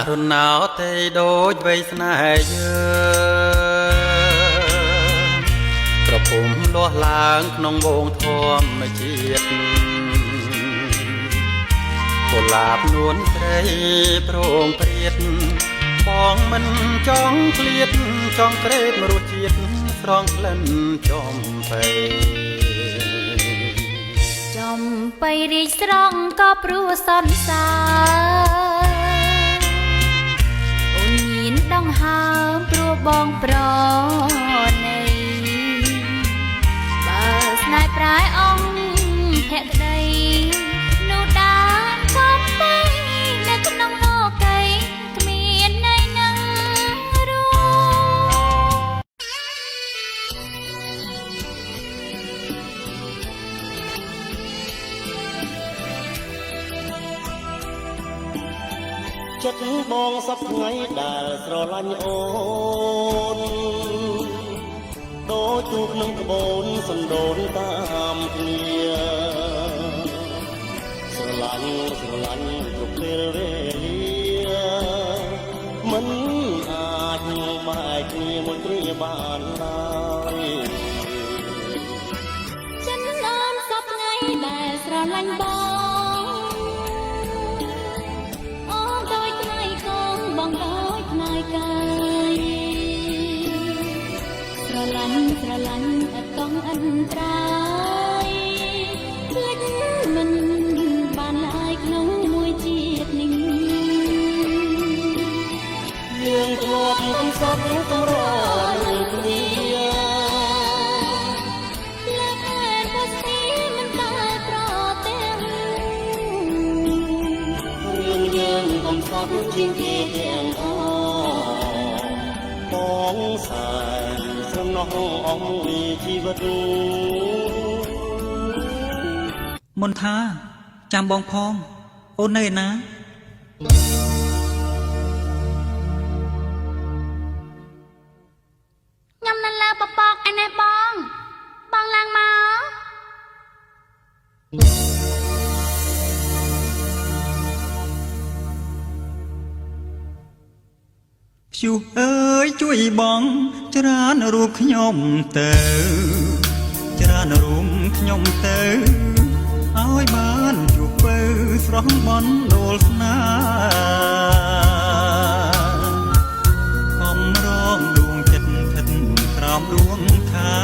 រុណោទេដូចវ័យស្នេហ៍យើងប្រពំលាស់ឡើងក្នុងវងធម្មជាតិកុលាបនួនត្រីប្រងព្រាតបងមិនចង់ឃ្លាតចង់ក្រេបរសជាតិស្រង់ក្លិនចំបៃចំបៃរីកស្រង់ក៏ព្រោះសន្សើរអូនញៀនដងហើមព្រោះបងប្រណីបើស្នេហ៍ប្រែអង្គភក្តីនោះដានកំបីនៅក្នុងលោកីគ្មានន័យនឹងរួចិត្តបងសពថ្ងៃដែលស្រឡាញ់អូនដូចទូកនឹងក្បូនសណ្ដូនតាមគ្នាស្រឡាញ់គ្រប់ពេលវេលាមិនអាចបែកគ្នាមួយគ្រាបានឡើយចិត្តនាមសពថ្ងៃដែលស្រឡាញ់បងបងដូចផ្នែកកាយស្រឡាញ់អត់កងអន្តរាយភ្លេចមិនបានឡើយក្នុងមួយជាតិនេះយើងធ្លាប់កំសត់កំរនឹងគ្នាលើកែពោះទីមិនតែប្រទាំងរឿងយើងកំសត់ជាងគេទាំងអស់បងសែនស្រណោះអស់មួយជីវិតមនថាចាំបងផងអូននៅណាខ្ញុំនៅលើពពកឯនេះបងឡើងមកព្យុះអើយជួយបងច្រានរូបខ្ញុំទៅច្រានរូបខ្ញុំទៅឲ្យបានជួបពៅស្រស់បន់ដូលស្នាកំរងដួងចិត្តស្ថិតក្រោមដួងខា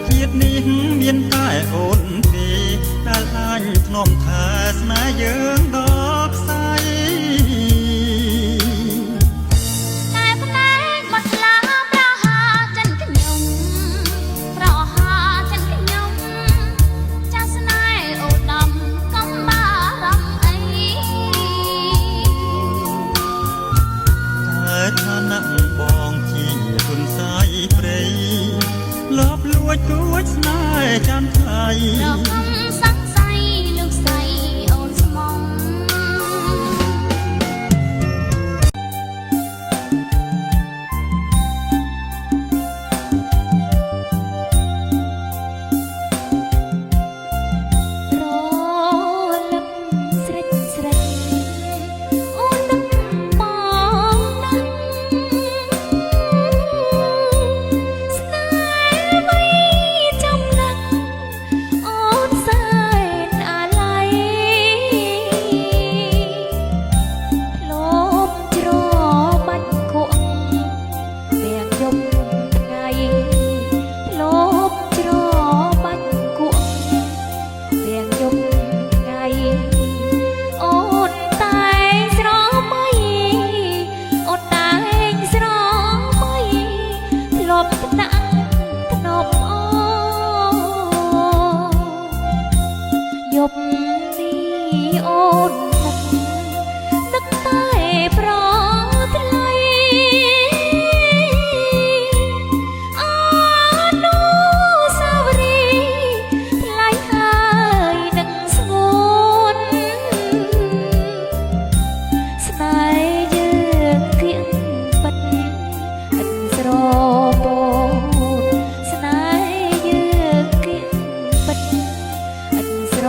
ជាតិនេះមានតែអូនទេដែលអាចធ្នមថាស្នេហ៍យើងដល់ផ្សៃគួចស្នេហ៍ចាំថ្លៃរកសង្ស័យលោកស្រីអូនស្មងរលឹកស្រិចអូននឹកបងណាស់យប់នេះអូននឹកតែប្រថ្លៃអនុស្សាវរីយ៍ថ្លៃហើយនឹងស្ងួនស្នេហ៍យើងគៀងពិតឥតស្រពោនស្នេហ៍យើងគៀងពិតឥតស្រ